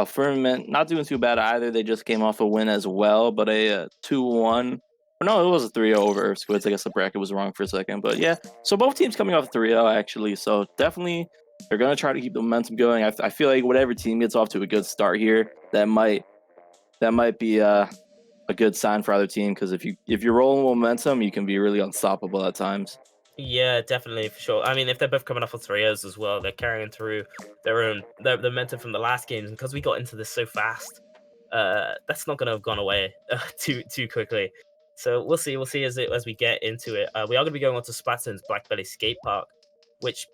Firmament not doing too bad either. They just came off a win as well, but a 2-1. No, it was a 3-0 over Earth Squids. I guess the bracket was wrong for a second, but yeah. So both teams coming off 3-0 actually. So definitely they're gonna try to keep the momentum going. I feel like whatever team gets off to a good start here, that might be a good sign for other team because if you're rolling momentum, you can be really unstoppable at times. Yeah, definitely for sure. I mean, if they're both coming off of 3-0s as well, they're carrying through their momentum from the last games. And because we got into this so fast, that's not going to have gone away too quickly. So we'll see as we get into it. We are going to be going on to Splatton's Black Belly Skate Park, which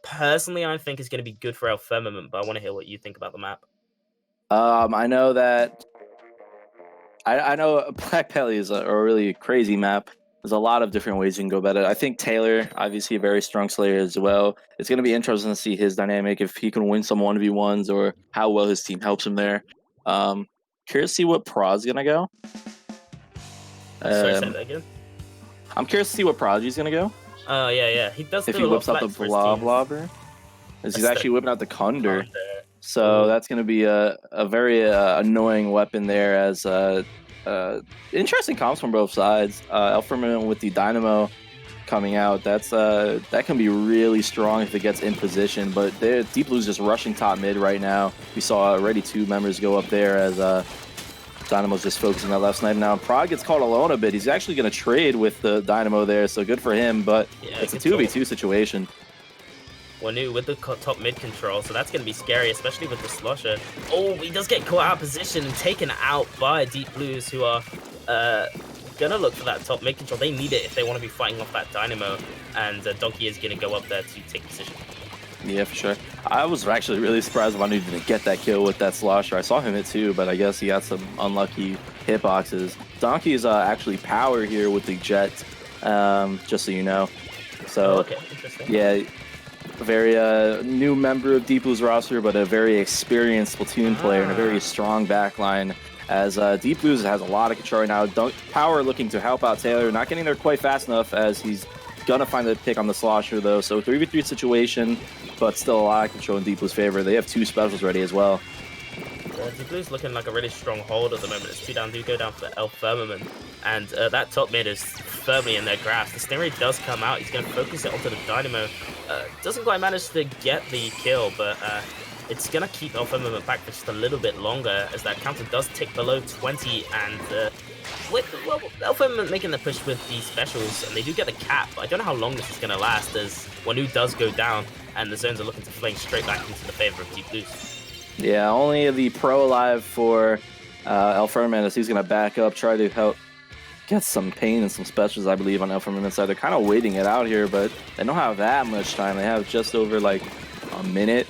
personally I think is going to be good for our Firmament. But I want to hear what you think about the map. I know that I know Black Belly is a really crazy map. There's a lot of different ways you can go about it. I think Taylor, obviously a very strong Slayer as well. It's going to be interesting to see his dynamic, if he can win some 1v1s or how well his team helps him there. Curious to see what Prod's going to go. Sorry, say Um, that again. I'm curious to see what Prodigy's going to go. Oh yeah. He does If do he a lot of whips out the flex for his teams. Blobber. He's That's actually whipping out the Kunder. So Ooh. that's going to be a very annoying weapon there as interesting comps from both sides. Elferman with the Dynamo coming out, that can be really strong if it gets in position, but Deep Blue's just rushing top mid right now. We saw already 2 members go up there as Dynamo's just focusing on left snipe now. Prod gets caught alone a bit. He's actually going to trade with the Dynamo there, so good for him, but Yeah, it's a good 2v2 situation. Wanu with the top mid control, so that's going to be scary, especially with the Slosher. Oh, he does get caught out of position and taken out by Deep Blues, who are going to look for that top mid control. They need it if they want to be fighting off that Dynamo, and Donkey is going to go up there to take position. Yeah, for sure. I was actually really surprised Wanu didn't get that kill with that Slosher. I saw him hit too, but I guess he got some unlucky hitboxes. Donkey's actually power here with the Jet, just so you know. So, okay, interesting. Yeah, very new member of Deep Blue's roster, but a very experienced Splatoon player and a very strong backline. As Deep Blues has a lot of control right now. Power looking to help out Taylor, not getting there quite fast enough as he's gonna find the pick on the Slosher though. So 3v3 situation, but still a lot of control in Deep Blue's favor. They have 2 specials ready as well. Deep Blue's looking like a really strong hold at the moment. It's 2 down, do go down for El Firmament. And that top mid is firmly in their grasp. The Stingray does come out. He's going to focus it onto the Dynamo. Doesn't quite manage to get the kill, but it's going to keep El Firmament back for just a little bit longer as that counter does tick below 20. And El Firmament making the push with the specials, and they do get the cap. But I don't know how long this is going to last as Wanu does go down, and the zones are looking to flank straight back into the favor of Deep Blues. Yeah, only the pro alive for El Firmament as he's going to back up, try to help get some pain and some specials, I believe, on El Firmament's side. They're kind of waiting it out here, but they don't have that much time. They have just over like a minute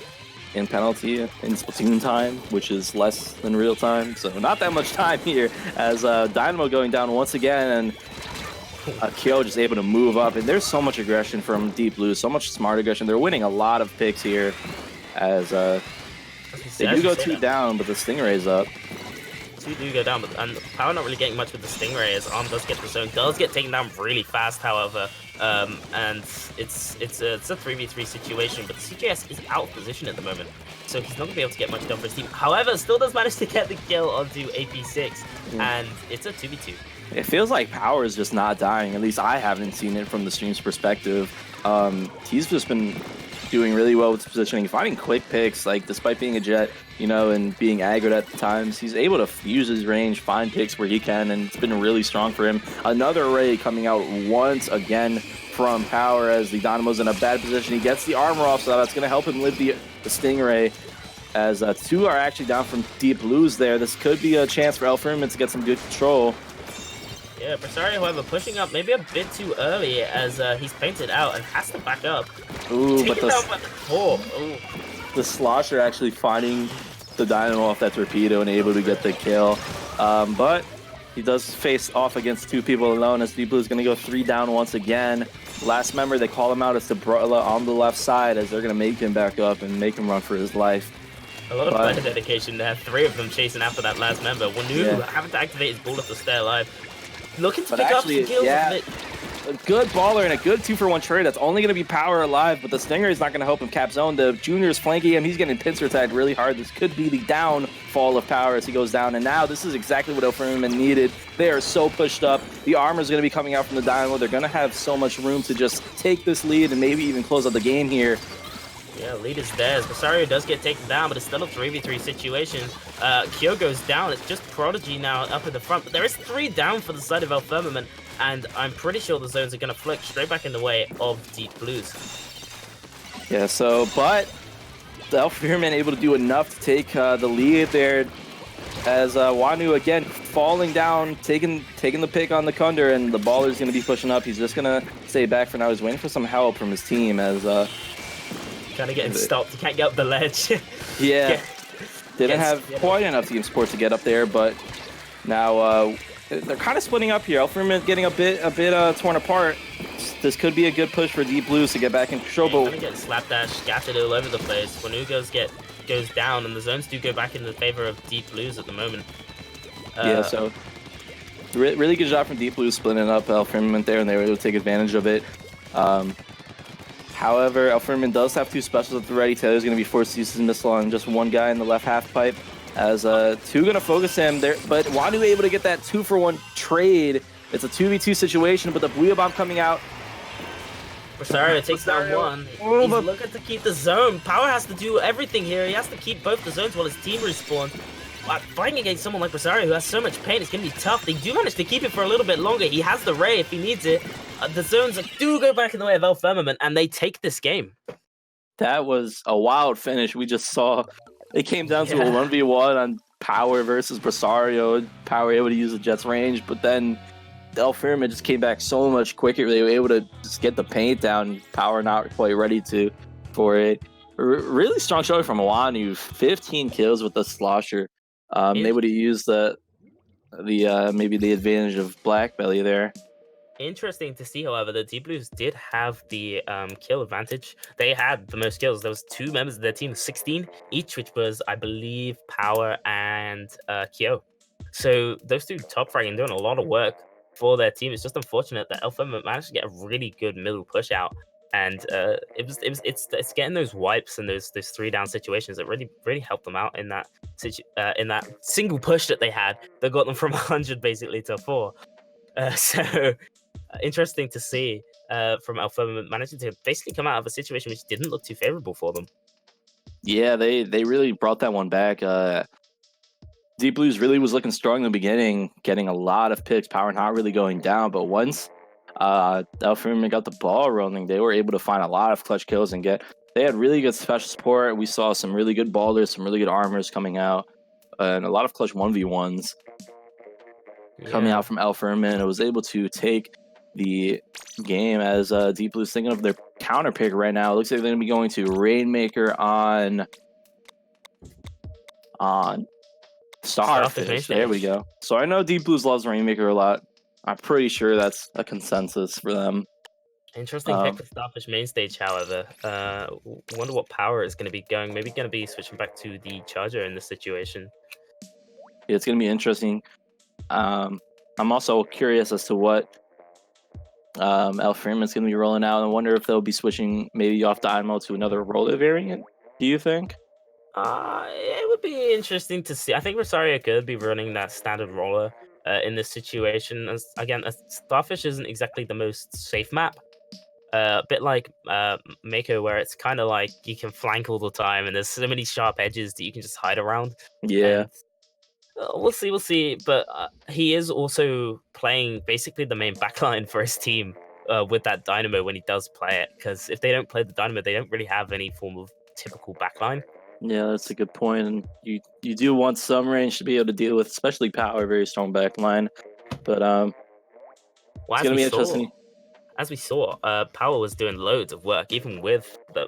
in penalty in Splatoon time, which is less than real time. So not that much time here as Dynamo going down once again, and Kyo just able to move up. And there's so much aggression from Deep Blue, so much smart aggression. They're winning a lot of picks here as they do go 2 down, but the Stingray's up. 2 do go down, but and Power not really getting much with the Stingray as Arm does get the zone, does get taken down really fast, however, and it's a 3v3 situation, but the CJS is out of position at the moment, so he's not going to be able to get much done for his team. However, still does manage to get the kill onto AP6, and it's a 2v2. It feels like Power is just not dying. At least I haven't seen it from the stream's perspective. He's just been doing really well with his positioning, finding quick picks, like despite being a Jet, you know, and being aggroed at times, he's able to use his range, find picks where he can, and it's been really strong for him. Another array coming out once again from Power as the Dynamo's in a bad position. He gets the armor off, so that's going to help him live the Stingray. As 2 are actually down from Deep Blues there. This could be a chance for El Firmament to get some good control. Yeah, Presario, however, pushing up maybe a bit too early as he's painted out and has to back up. Ooh, but the Slosher actually finding the Dynamo off that torpedo and able to get the kill. But he does face off against 2 people alone as Deep Blue is going to go 3 down once again. Last member, they call him out as Sabrella on the left side as they're going to make him back up and make him run for his life. A lot of player dedication there. 3 of them chasing after that last member. Wanu having to activate his ball to stay alive. Looking to pick up some kills. Yeah, a good baller and a good 2-for-1 trade. That's only going to be Power alive, but the Stinger is not going to help him cap zone. The Junior is flanking him. He's getting pincer attacked really hard. This could be the downfall of Power as he goes down. And now this is exactly what Firmament needed. They are so pushed up. The armor is going to be coming out from the Dynamo. They're going to have so much room to just take this lead and maybe even close out the game here. Yeah, lead is theirs. Rosario does get taken down, but it's still a 3v3 situation. Kyo goes down. It's just Prodigy now up in the front, but there is 3 down for the side of Firmament, and I'm pretty sure the zones are going to flick straight back in the way of Deep Blues. Yeah, so, but the Firmament able to do enough to take the lead there as Wanu again falling down, taking the pick on the Kunder, and the baller's going to be pushing up. He's just going to stay back for now. He's waiting for some help from his team as... trying to get him stopped. He can't get up the ledge. Yeah. Didn't have quite enough team support to get up there, but now they're kind of splitting up here. Firmament getting a bit torn apart. This could be a good push for Deep Blues to get back in control. Yeah, but get slapdash scattered all over the place. Wanu goes down, and the zones do go back in the favor of Deep Blues at the moment. Yeah, so really good job from Deep Blues splitting up Firmament there, and they were able to take advantage of it. However, Firmament does have 2 specials at the ready. Taylor's going to be forced to use his missile on just one guy in the left half pipe. As 2 going to focus him there, but Wanu able to get that 2-for-1 trade. It's a 2v2 situation, but the Booyah Bomb coming out. Rosario takes down 1. He's looking to keep the zone. Power has to do everything here. He has to keep both the zones while his team respawns. Fighting against someone like Rosario who has so much pain, it's going to be tough. They do manage to keep it for a little bit longer. He has the Ray if he needs it. The zones do go back in the way of Firmament, and they take this game. That was a wild finish. We just saw it came down to a 1v1 on Power versus Rosario. Power able to use the Jet's range, but then Firmament just came back so much quicker. They were able to just get the paint down. Power not quite ready for it. Really strong showing from Wanu. 15 kills with the Slosher. Able to use the maybe the advantage of Black Belly there. Interesting to see, however, the Deep Blues did have the kill advantage. They had the most kills. There was 2 members of their team, 16 each, which was, I believe, Power and Kyo. So those 2 top fragging doing a lot of work for their team. It's just unfortunate that Firmament managed to get a really good middle push out, and it's getting those wipes and those 3 down situations that really helped them out in that single push that they had that got them from 100 basically to 4. So interesting to see from Firmament managing to basically come out of a situation which didn't look too favorable for them. Yeah, they really brought that one back. Deep Blues really was looking strong in the beginning, getting a lot of picks, Power not really going down, but once Firmament got the ball rolling, they were able to find a lot of clutch kills and they had really good special support. We saw some really good ballers, some really good armors coming out, and a lot of clutch 1v1s coming out from Firmament. It was able to take the game as Deep Blues thinking of their counter pick right now. It looks like they're going to be going to Rainmaker on Starfish. There we go. So I know Deep Blues loves Rainmaker a lot. I'm pretty sure that's a consensus for them. Interesting pick for Starfish main stage, however. Wonder what Power is going to be going. Maybe going to be switching back to the Charger in this situation. Yeah, it's going to be interesting. I'm also curious as to what Firmament's going to be rolling out. I wonder if they'll be switching maybe off Dynamo to another roller variant. Do you think? It would be interesting to see. I think Rosario could be running that standard roller in this situation. Again, Starfish isn't exactly the most safe map. A bit like Mako, where it's kind of like you can flank all the time, and there's so many sharp edges that you can just hide around. Yeah. We'll see. But he is also playing basically the main backline for his team with that Dynamo when he does play it. Because if they don't play the Dynamo, they don't really have any form of typical backline. Yeah, that's a good point. And you do want some range to be able to deal with, especially Power, very strong backline. But it's gonna be interesting. As we saw, Power was doing loads of work, even with the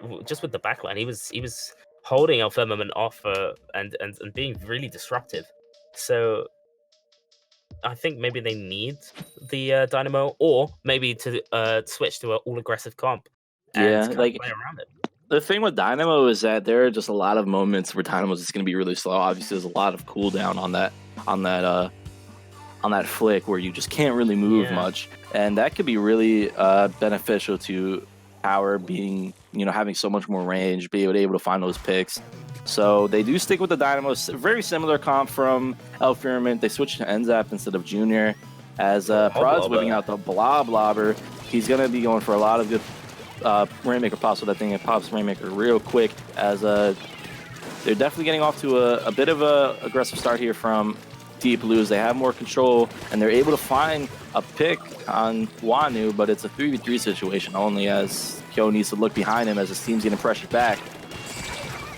backline. He was holding Firmament off and being really disruptive. So I think maybe they need the Dynamo, or maybe to switch to an all-aggressive comp. And play around it. The thing with Dynamo is that there are just a lot of moments where Dynamo's just going to be really slow. Obviously, there's a lot of cooldown on on that flick where you just can't really move Yeah. much, and that could be really beneficial to Power being, having so much more range, be able to find those picks. So they do stick with the Dynamos. Very similar comp from El Firmament. They switched to Enzap instead of Junior. As Prod's whipping out the Blobber, he's going to be going for a lot of good Rainmaker pops with that thing. It pops Rainmaker real quick as they're definitely getting off to a bit of a aggressive start here from Deep Blues. They have more control, and they're able to find a pick on Wanu, but it's a 3v3 situation only as Kyo needs to look behind him as his team's getting pressured back.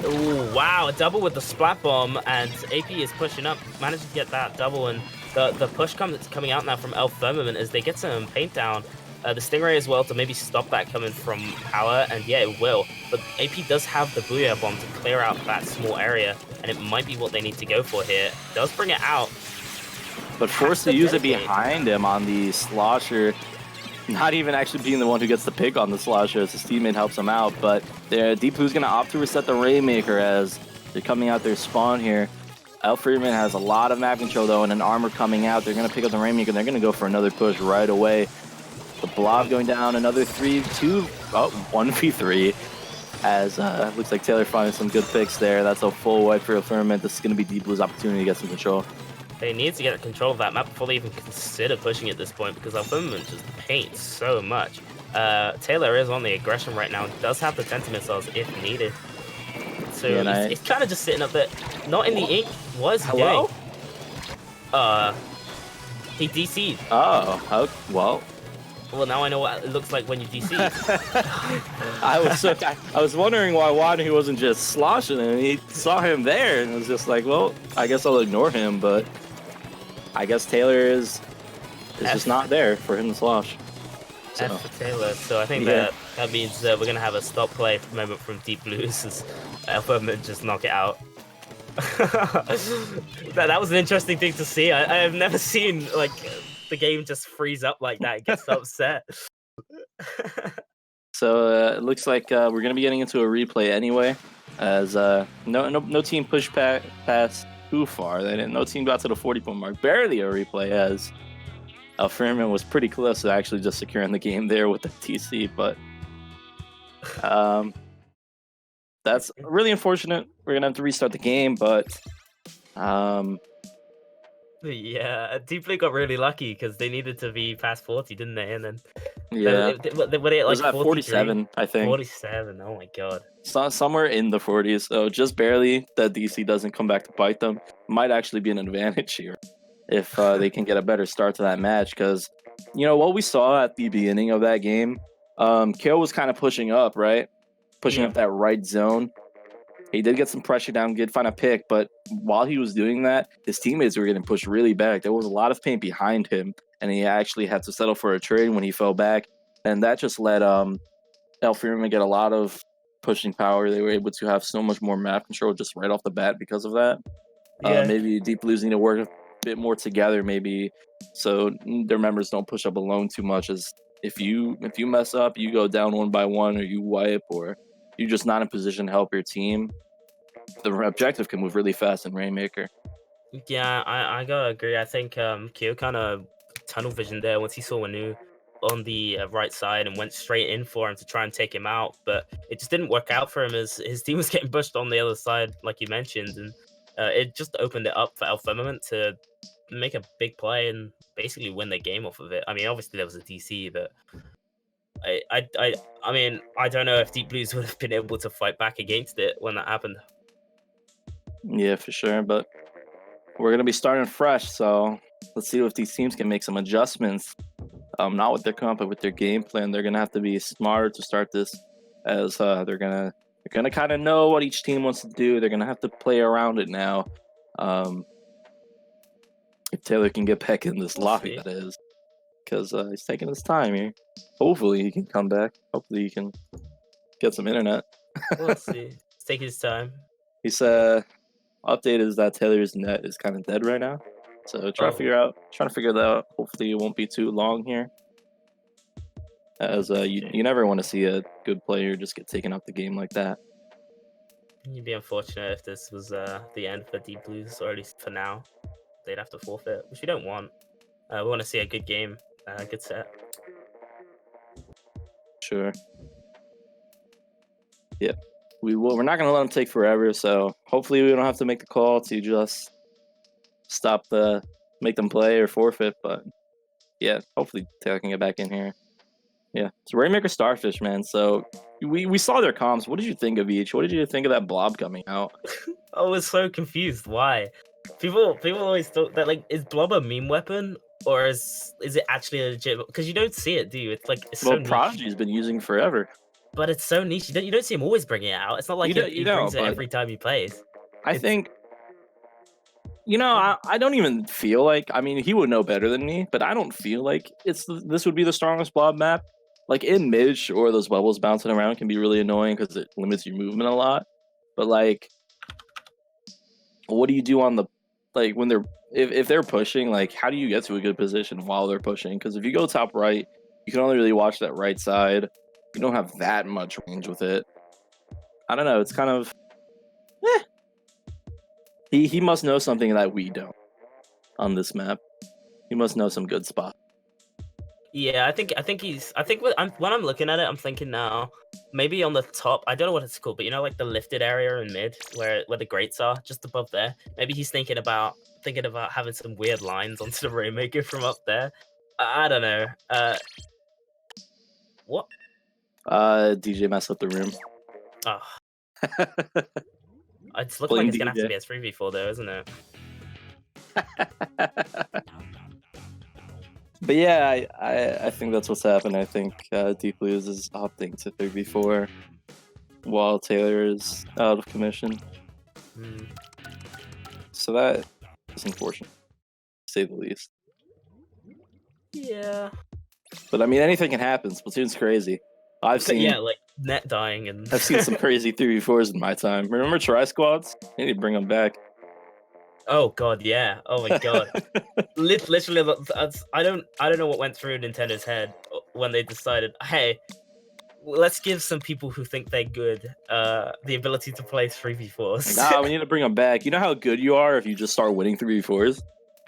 Ooh, wow, a double with the Splat Bomb, and AP is pushing up, managed to get that double, and the push that's coming out now from El Firmament as they get some paint down. The Stingray as well to maybe stop that coming from Power, and yeah, it will. But AP does have the Booyah Bomb to clear out that small area, and it might be what they need to go for here. Does bring it out. But forced to use it behind him on the Slosher, not even actually being the one who gets the pick on the Slosher as his teammate helps him out. But Deep Blue's going to opt to reset the Rainmaker as they're coming out their spawn here. El Freeman has a lot of map control though, and an armor coming out. They're going to pick up the Rainmaker, and they're going to go for another push right away. The Blob going down, another 1v3 as looks like Taylor finding some good picks there. That's a full wipe for El Firmament. This is going to be Deep Blue's opportunity to get some control. They need to get control of that map before they even consider pushing at this point because El Firmament just paints so much. Taylor is on the aggression right now and does have the Tenta missiles if needed. So yeah, he's kind of just sitting up there. Not in the ink. What is he doing? He DC'd. Oh, well. Well, now I know what it looks like when you DC. I was wondering why Wanu wasn't just sloshing him. He saw him there and was just like, well, I guess I'll ignore him. But I guess Taylor is just not there for him to slosh. So. F for Taylor. So I think that means we're going to have a stop play moment from Deep Blues as El Firmament just knock it out. that was an interesting thing to see. I have never seen like the game just freeze up like that and get so upset. So it looks like we're going to be getting into a replay anyway, as no team pushed past too far. No team got to the 40-point mark. Barely a replay, as El Firmament was pretty close to actually just securing the game there with the TC, but that's really unfortunate. We're going to have to restart the game, but yeah, Deep Blue got really lucky because they needed to be past 40, didn't they? And then they were they like 47, I think. 47. Oh my god. Somewhere in the 40s. So just barely that DC doesn't come back to bite them. Might actually be an advantage here if they can get a better start to that match. Because what we saw at the beginning of that game, Kale was kind of pushing up, right? Pushing up that right zone. He did get some pressure down, did find a pick, but while he was doing that, his teammates were getting pushed really back. There was a lot of paint behind him, and he actually had to settle for a trade when he fell back, and that just let El Firmament get a lot of pushing power. They were able to have so much more map control just right off the bat because of that. Maybe Deep Blues need to work a bit more together, maybe, so their members don't push up alone too much. As if you mess up, you go down one by one, or you wipe, or you're just not in position to help your team, the objective can move really fast in Rainmaker. Yeah, I gotta agree. I think Kyo kind of tunnel vision there once he saw Wanu on the right side and went straight in for him to try and take him out, but it just didn't work out for him as his team was getting pushed on the other side, like you mentioned, and it just opened it up for El Firmament to make a big play and basically win the game off of it. I mean, obviously there was a DC, but I mean, I don't know if Deep Blues would have been able to fight back against it when that happened. Yeah, for sure, but we're going to be starting fresh, so let's see if these teams can make some adjustments. Not with their comp, but with their game plan. They're going to have to be smarter to start this, as they're going to kind of know what each team wants to do. They're going to have to play around it now. If Taylor can get back in this lobby, that is. Because he's taking his time here. Hopefully he can come back. Hopefully he can get some internet. We'll see. Let's take his time. He said update is that Taylor's net is kind of dead right now. So trying to figure that out. Hopefully it won't be too long here. As you never want to see a good player just get taken out the game like that. You'd be unfortunate if this was the end for Deep Blues, or at least for now. They'd have to forfeit, which we don't want. We want to see a good game, good set. Sure. Yeah. We're not gonna let them take forever, so hopefully we don't have to make the call to just make them play or forfeit. But yeah, hopefully Taylor can get back in here. Yeah. So Rainmaker Starfish, man. So we saw their comps. What did you think of each? What did you think of that blob coming out? I was so confused. Why? People always thought that, like, is Blob a meme weapon or is it actually a legit? Because you don't see it, do you? It's like it's so Well, niche. Prodigy's been using forever. But it's so niche. You don't see him always bringing it out. It's not like he brings it but every time he plays. I think I don't even feel like, I mean, he would know better than me, but I don't feel like this would be the strongest blob map. Like in mid, sure, those bubbles bouncing around can be really annoying because it limits your movement a lot. But like, what do you do on the when they're if they're pushing? Like, how do you get to a good position while they're pushing? Because if you go top right, you can only really watch that right side. You don't have that much range with it. I don't know. It's kind of he must know something that we don't on this map. He must know some good spot. Yeah, I think when I'm looking at it, I'm thinking now maybe on the top. I don't know what it's called, but you know, like the lifted area in mid where the grates are, just above there. Maybe he's thinking about having some weird lines onto the Rainmaker from up there. I don't know. What? DJ messed up the room. Oh, it's looking like it's gonna have to be a 3v4 though, isn't it? But yeah, I think that's what's happening. I think Deep Blues is opting to 3v4 while Taylor is out of commission. So that is unfortunate, to say the least. Yeah. But I mean, anything can happen. Splatoon's crazy. I've seen like net dying and I've seen some crazy 3v4s in my time. Remember Tri Squads? I need to bring them back. Oh god, yeah. Oh my god. Literally, I don't know what went through Nintendo's head when they decided, hey, let's give some people who think they're good the ability to play 3v4s. Nah, we need to bring them back. You know how good you are if you just start winning 3v4s?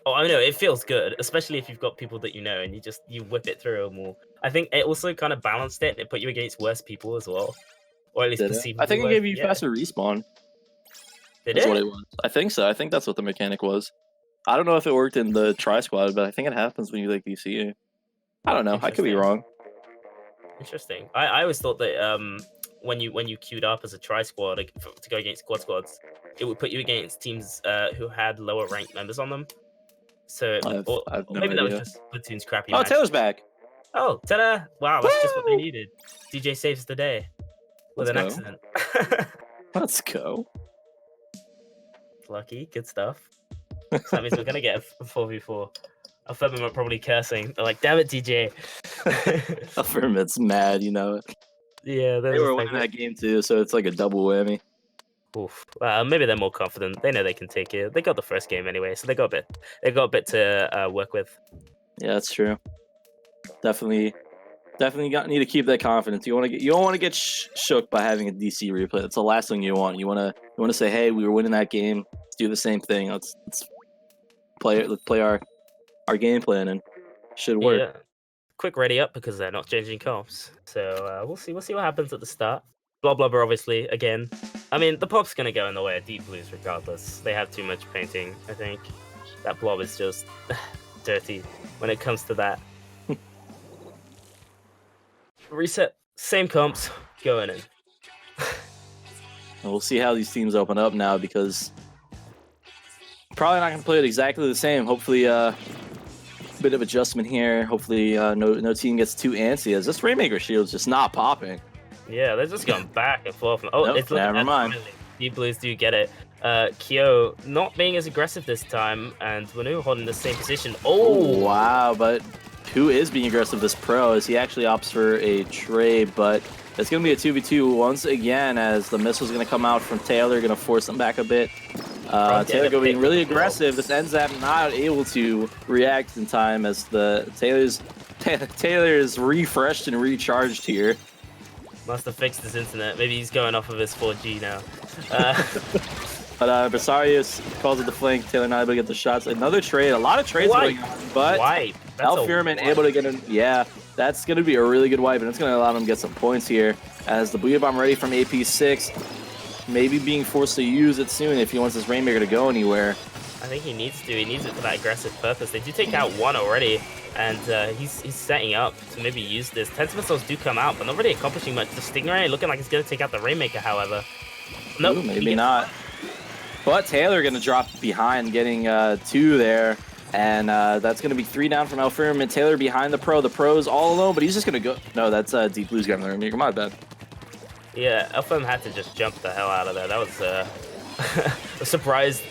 Oh, I know, it feels good, especially if you've got people that you know and you whip it through them all. I think it also kind of balanced it. It put you against worse people as well, or at least perceived. I think it gave you faster respawn. That's what it was. I think so. I think that's what the mechanic was. I don't know if it worked in the Tri Squad, but I think it happens when you like DC. I don't know. I could be wrong. Interesting. I always thought that when you queued up as a Tri Squad to go against squads, it would put you against teams who had lower ranked members on them. So maybe that was just Splatoon's crappy. Oh, Taylor's back. Oh, ta-da! Wow, that's just what they needed. DJ saves the day with an accident. Let's go. Lucky, good stuff. So that means we're gonna get a 4v4. Firmament probably cursing. They're like, "Damn it, DJ." Firmament's mad, you know. Yeah, they were winning that game too, so it's like a double whammy. Oof. Maybe they're more confident. They know they can take it. They got the first game anyway, so they got a bit to work with. Yeah, that's true. Definitely need to keep that confidence. You don't want to get shook by having a DC replay. That's the last thing you want. You want to say, hey, we were winning that game. Let's do the same thing. Let's play our game plan and should work. Yeah. Quick ready up because they're not changing comps. So we'll see what happens at the start. Blubber, obviously, again. I mean, the pop's gonna go in the way of Deep Blues regardless. They have too much painting, I think. That blob is just dirty when it comes to that. Reset, same comps, going in. We'll see how these teams open up now because probably not going to play it exactly the same. Hopefully, a bit of adjustment here. Hopefully, no team gets too antsy as this Rainmaker Shield's just not popping. Yeah, they're just going back and forth. Oh, nope, it's never mind. Deep Blues do get it. Kyo not being as aggressive this time, and Wanu holding the same position. Oh, wow, but who is being aggressive this pro as he actually opts for a trade, but it's going to be a 2v2 once again as the missile's going to come out from Taylor, going to force him back a bit. Taylor being really aggressive. This ends up not able to react in time as Taylor's refreshed and recharged here. Must have fixed his internet. Maybe he's going off of his 4G now. But Bersarius calls it the flank. Taylor not able to get the shots. Another trade. A lot of trades Wipe. going on. But Wipe. That's a Firmament wipe. able to get in. Yeah, that's going to be a really good wipe. And it's going to allow him to get some points here. As the Booyah Bomb ready from AP6. Maybe being forced to use it soon if he wants his Rainmaker to go anywhere. I think he needs to. He needs it for that aggressive purpose. They do take out one already, and he's setting up to maybe use this. Tensor missiles do come out, but not really accomplishing much. The Stingray looking like it's going to take out the Rainmaker, however. No, Ooh, maybe not. But Taylor going to drop behind, getting 2 there. And that's going to be 3 down from Firmament. Taylor behind the Pro. The Pro's all alone, but he's just going to go. No, that's Deep Blue's grabbing the Rainmaker. My bad. Yeah, Firmament had to just jump the hell out of there. That was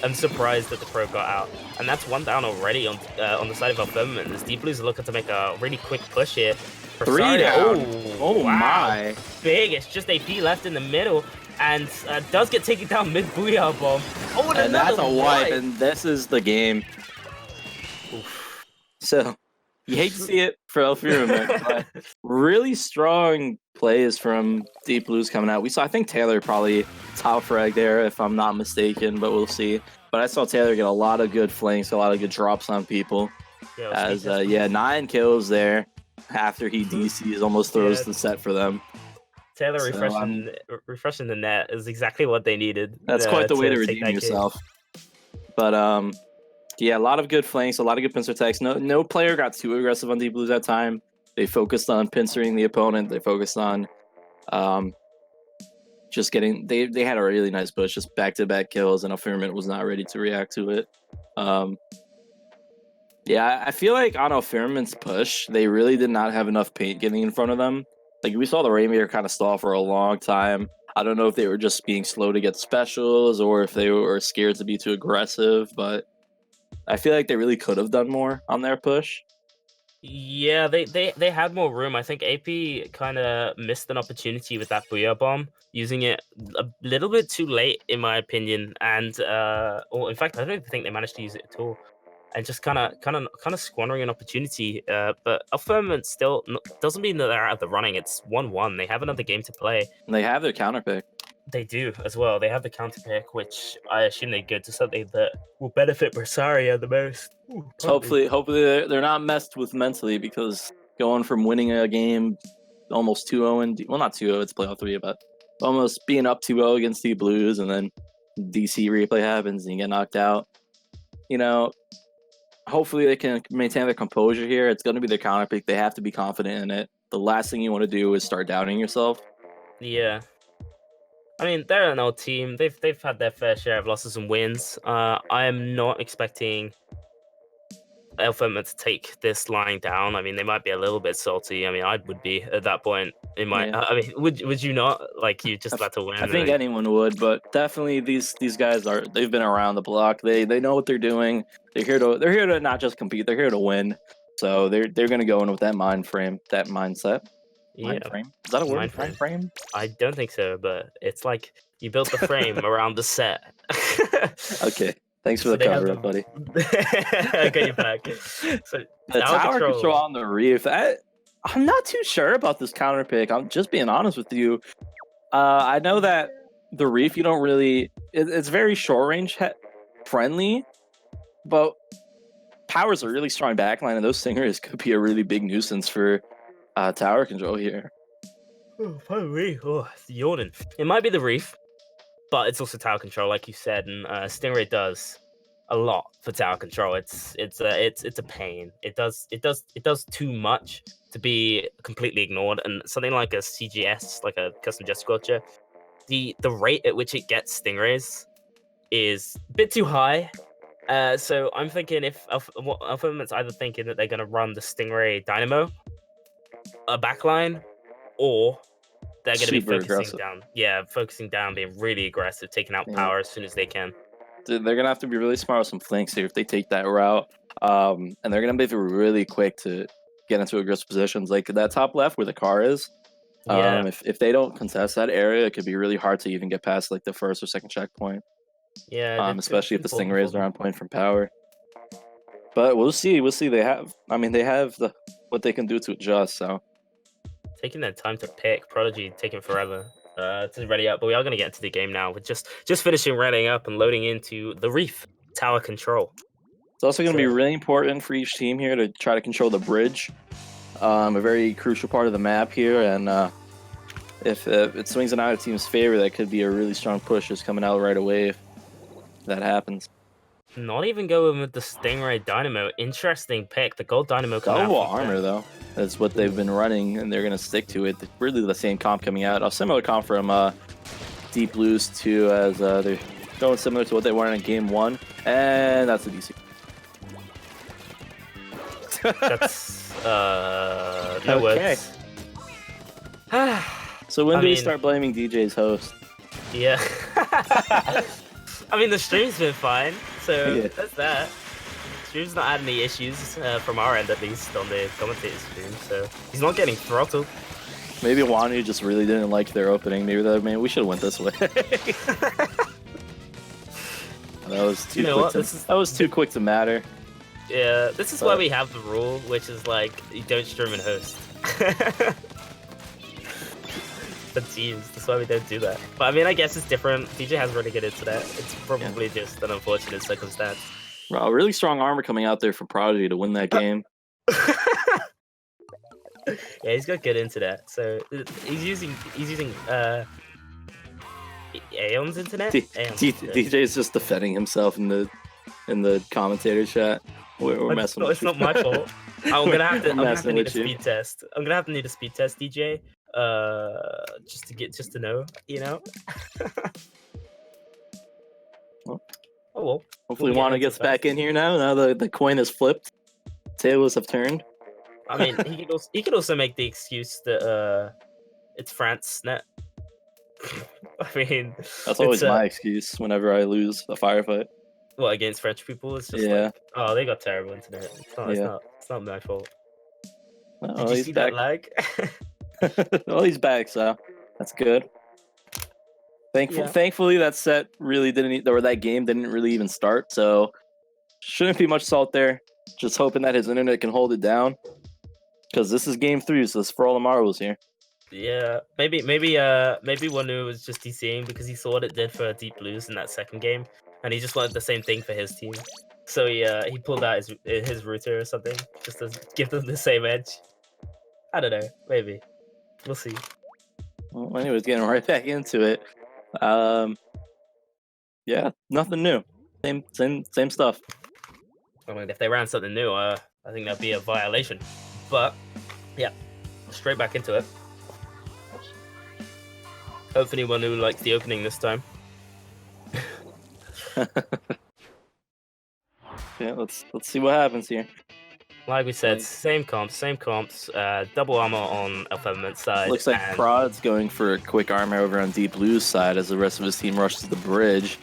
I'm surprised that the Pro got out. And that's 1 down already on the side of Firmament. As Deep Blue's looking to make a really quick push here. 3 down. Oh wow. My. Big. It's just AP left in the middle. And does get taken down mid Booyah Bomb. Oh, and that's a wipe, and this is the game. Oof. So, you hate to see it for Firmament, but really strong plays from Deep Blues coming out. We saw, I think Taylor probably top frag there, if I'm not mistaken, but we'll see. But I saw Taylor get a lot of good flanks, a lot of good drops on people. Yeah, 9 kills there after he DCs, almost throws the set for them. Taylor refreshing the net is exactly what they needed. That's quite the way to redeem yourself. But yeah, a lot of good flanks, a lot of good pincer attacks. No player got too aggressive on Deep Blues that time. They focused on pincering the opponent. They focused on just getting. They had a really nice push, just back-to-back kills, and Firmament was not ready to react to it. Yeah, I feel like on Firmament's push, they really did not have enough paint getting in front of them. Like, we saw the Rainmaker kind of stall for a long time. I don't know if they were just being slow to get specials or if they were scared to be too aggressive, but I feel like they really could have done more on their push. Yeah, they had more room. I think AP kind of missed an opportunity with that Booyah Bomb, using it a little bit too late, in my opinion. And or in fact, I don't even think they managed to use it at all. And just kind of squandering an opportunity. But Firmament still doesn't mean that they're out of the running. It's 1-1. They have another game to play. And they have their counter pick. They do as well. They have the counter pick, which I assume they go to something that will benefit Bersaria the most. Ooh, hopefully they're not messed with mentally, because going from winning a game almost 2-0 and well, not 2-0, it's playoff 3, but almost being up 2-0 against the Blues, and then DC replay happens and you get knocked out. You know, hopefully they can maintain their composure here. It's going to be their counter pick. They have to be confident in it. The last thing you want to do is start doubting yourself. Yeah. I mean, they're an old team. They've had their fair share of losses and wins. I am not expecting Firmament to take this lying down. I mean, they might be a little bit salty. I mean, I would be at that point. I mean, would you not? Like, you just about to win. I think anyone would, but definitely these guys they've been around the block. They know what they're doing. They're here to not just compete. They're here to win. So they're gonna go in with that mindset. Mind frame? Is that a word? Mind frame? I don't think so, but it's like you built the frame around the set. Okay. Thanks for the cover up, buddy. I got you back. So the tower control on the reef. I'm not too sure about this counter pick. I'm just being honest with you. I know that the reef, you don't really. It's very short range friendly, but Power's a really strong backline, and those Stingers could be a really big nuisance for tower control here. Oh, pardon me. Oh, it's yawning. It might be the reef, but it's also tower control, like you said, and Stingray does a lot for tower control. It's a pain. It does too much to be completely ignored. And something like a CGS, like a custom jet squelcher, the rate at which it gets Stingrays is a bit too high. So I'm thinking if Firmament's either thinking that they're going to run the Stingray Dynamo a backline, or they're going to be focusing down, being really aggressive, taking out power as soon as they can. They're going to have to be really smart with some flanks here if they take that route. And they're going to be really quick to get into aggressive positions. Like that top left where the car is. If they don't contest that area, it could be really hard to even get past like the first or second checkpoint. Yeah. Especially if the Stingrays are on point from power. But we'll see. They have what they can do to adjust. So taking their time to pick, Prodigy taking forever. to ready up, but we are going to get into the game now with just finishing readying up and loading into the Reef tower control. It's also going to be really important for each team here to try to control the bridge, a very crucial part of the map here, and if it swings in either team's favor, that could be a really strong push just coming out right away if that happens. Not even going with the Stingray Dynamo. Interesting pick. The gold Dynamo coming Double out. armor, though. That's what they've been running, and they're going to stick to it. Really the same comp coming out. A similar comp from Deep Blues, too, as they're going similar to what they were in Game 1. And that's a DC. That's, no words. So when do we start blaming DJ's host? Yeah. I mean, the stream's been fine, so that's that. Stream's not had any issues from our end, at least, on the commentator stream, so he's not getting throttled. Maybe Wanu just really didn't like their opening. Maybe we should have went this way. That was too That was too quick to matter. Yeah, this is why we have the rule, which is like, you don't stream and host. For teams, that's why we don't do that. But I mean, I guess it's different. DJ has really good internet. It's probably just an unfortunate circumstance. Wow, really strong armor coming out there for Prodigy to win that game. Yeah, he's got good internet. So he's using Aeon's internet. DJ is just defending himself in the commentator chat. We're messing with you. It's not my fault. I'm gonna have to need a speed test. I'm gonna have to need a speed test, DJ. Just to know, you know. Well, oh well. Hopefully, Wano gets back in here now. Now the coin has flipped. Tables have turned. I mean, he could also make the excuse that it's France net. I mean, that's always my excuse whenever I lose a firefight. Well, against French people, it's just like, oh, they got terrible internet. It's not my fault. Oh, Did you see that lag? Well, he's back, so that's good. Thankfully, that set really that game didn't really even start, so shouldn't be much salt there. Just hoping that his internet can hold it down, because this is Game 3, so it's for all the marbles here. Yeah, maybe Wanu was just DCing because he saw what it did for Deep Blues in that second game, and he just wanted the same thing for his team. So he pulled out his router or something just to give them the same edge. I don't know, maybe. We'll see. Well, anyways, getting right back into it. Yeah, nothing new. Same stuff. I mean, if they ran something new, I think that'd be a violation. But yeah, straight back into it. Hopefully, Wanu likes the opening this time. Yeah, let's see what happens here. Like we said, same comps, double armor on Firmament's side. Looks like Prod's going for a quick armor over on Deep Blue's side as the rest of his team rushes the bridge.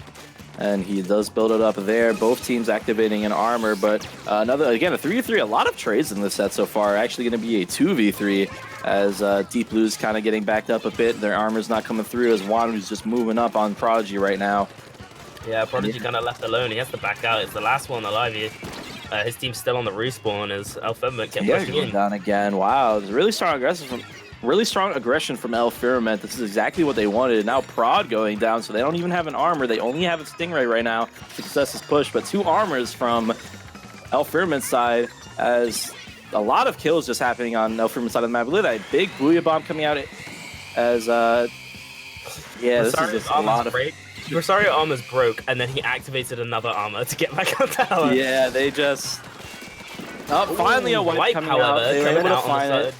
And he does build it up there. Both teams activating an armor, but a 3v3. A lot of trades in this set so far. Actually going to be a 2v3 as Deep Blue's kind of getting backed up a bit. Their armor's not coming through as Wanu's just moving up on Prodigy right now. Yeah, Prodigy kind of left alone. He has to back out. It's the last one alive here. His team's still on the respawn as Firmament kept pushing in. Down again. Wow, it's really strong aggression from Firmament. This is exactly what they wanted. Now Prod going down, so they don't even have an armor. They only have a Stingray right now to success this push, but 2 armors from Firmament's side as a lot of kills just happening on Firmament's side of the map. Look at that big Booyah Bomb coming out as this is just a lot of... Rosario armor's broke, and then he activated another armor to get back on tower. Yeah, they just... finally a wipe coming out. They were able to find it.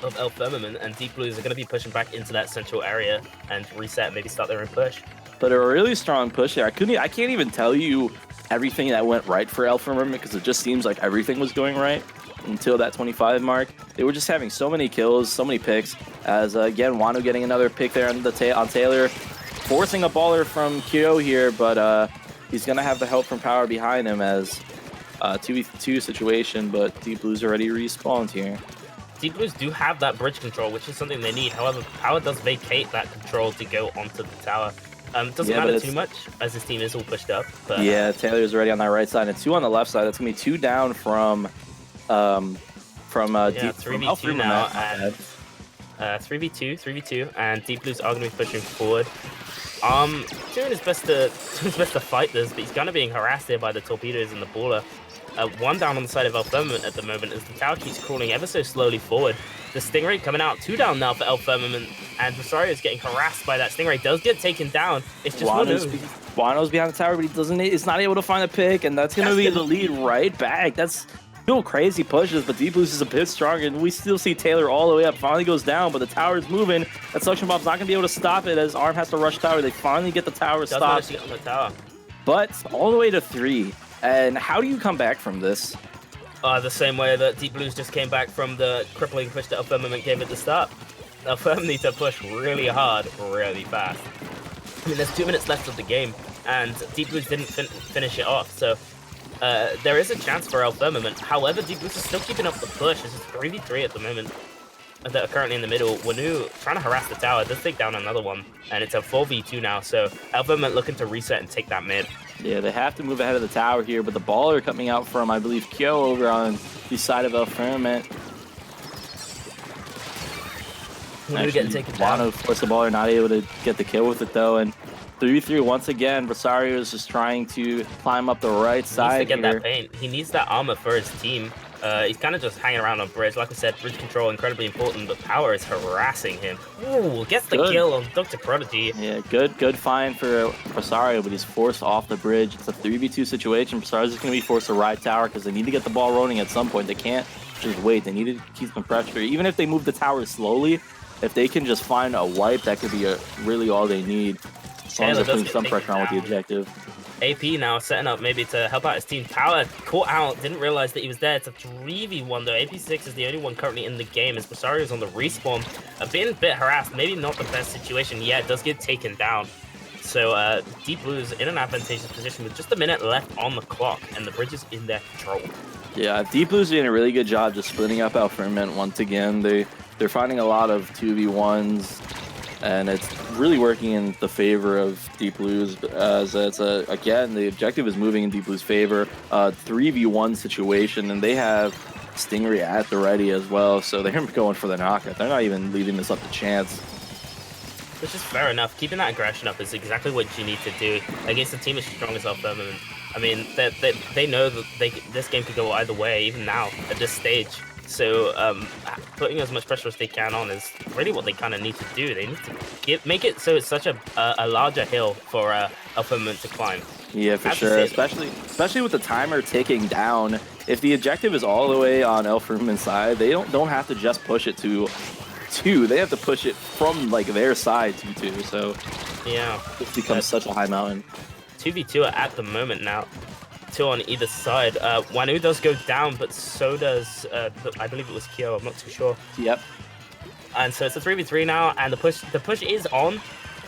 Of Firmament, and Deep Blues are going to be pushing back into that central area and reset, maybe start their own push. But a really strong push there. I can't even tell you everything that went right for Firmament because it just seems like everything was going right until that 25 mark. They were just having so many kills, so many picks. As again, Wanu getting another pick there on Taylor, forcing a baller from Kyo here, but he's going to have the help from Power behind him as 2v2 situation. But Deep Blues already respawned here. Deep Blues do have that bridge control, which is something they need. However, Power does vacate that control to go onto the tower. Doesn't matter too much, as his team is all pushed up. But, yeah, Taylor's already on that right side, and 2 on the left side. That's going to be 2 down from 3v2 now, and 3v2, and Deep Blues are going to be pushing forward. Doing his best to fight this, but he's kind of being harassed here by the torpedoes and the baller. One down on the side of El Firmament at the moment as the tower keeps crawling ever so slowly forward. The Stingray coming out, 2 down now for El Firmament, and Rosario is getting harassed by that. Stingray does get taken down. It's just Wano's behind the tower, but he's not able to find a pick, and that's going to be the lead right back. That's still crazy pushes, but Deep Blues is a bit stronger, and we still see Taylor all the way up. Finally goes down, but the tower is moving. That suction bomb's not going to be able to stop it as Arm has to rush tower. They finally get the tower stopped. On the tower. But all the way to 3. And how do you come back from this? The same way that Deep Blues just came back from the crippling push that El Firmament gave at the start. El Firmament needs to push really hard, really fast. I mean, there's 2 minutes left of the game, and Deep Blues didn't finish it off, so there is a chance for El Firmament. However, Deep Blues is still keeping up the push. This is 3v3 at the moment that are currently in the middle. Wanu trying to harass the tower, does take down another one, and it's a 4v2 now, so El Firmament looking to reset and take that mid. Yeah, they have to move ahead of the tower here, but the baller coming out from, I believe, Kyo over on the side of El Firmament. Getting taken down. Wano forced the baller, not able to get the kill with it, though, and 3-3 once again. Rosario is just trying to climb up the right side. He needs to get that paint. He needs that armor for his team. He's kind of just hanging around on bridge. Like I said, bridge control incredibly important, but power is harassing him. Ooh, gets the kill on Dr. Prodigy. Yeah, good find for Rosario, but he's forced off the bridge. It's a 3v2 situation. Rosario's just going to be forced to ride tower because they need to get the ball rolling at some point. They can't just wait. They need to keep some pressure. Even if they move the tower slowly, if they can just find a wipe, that could be really all they need. As long as they're putting some pressure on with the objective. AP now setting up maybe to help out his team. Power caught out, didn't realize that he was there. It's a 3v1 though. AP6 is the only one currently in the game as Rosario's on the respawn. Being a bit harassed, maybe not the best situation. Yeah, it does get taken down. So Deep Blues in an advantageous position with just a minute left on the clock, and the bridge is in their control. Yeah, Deep Blues doing a really good job just splitting up El Firmament once again. They're finding a lot of 2v1s, and it's really working in the favor of Deep Blues, as it's again, the objective is moving in Deep Blues' favor. 3v1 situation, and they have Stingray at the ready as well, so they're going for the knockout. They're not even leaving this up to chance. Which is fair enough. Keeping that aggression up is exactly what you need to do against a team as strong as El Firmament. I mean, they know that this game could go either way, even now, at this stage. So putting as much pressure as they can on is really what they kind of need to do. They need to make it so it's such a larger hill for El Firmament to climb. Yeah, for sure. Especially with the timer ticking down. If the objective is all the way on El Firmament's side, they don't have to just push it to 2. They have to push it from like their side to 2. So yeah, it becomes such a high mountain. 2v2 at the moment now. 2 on either side. Wanu does go down, but so does I believe it was Kyo. I'm not too sure. Yep. And so it's a 3v3 now, and the push is on,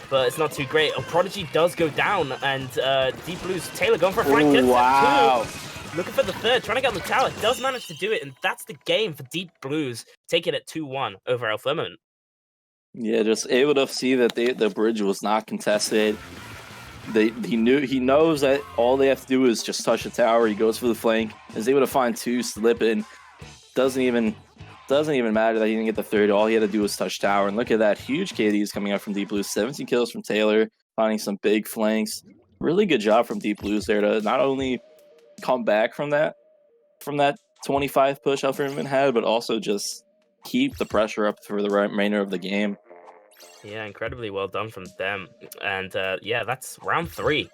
but it's not too great. Oh, Prodigy does go down, and Deep Blues Taylor going for a flank kill. Wow. Looking for the third, trying to get on the tower. Does manage to do it, and that's the game for Deep Blues, taking it 2-1 over El Firmament. Yeah, just able to see that the bridge was not contested. He knows that all they have to do is just touch the tower. He goes for the flank, is able to find 2, slip in. Doesn't even matter that he didn't get the third. All he had to do was touch tower. And look at that, huge KDs coming out from Deep Blues. 17 kills from Taylor, finding some big flanks. Really good job from Deep Blues there to not only come back from that 25 push El Firmament had, but also just keep the pressure up for the remainder of the game. Yeah, incredibly well done from them. And yeah, that's round 3.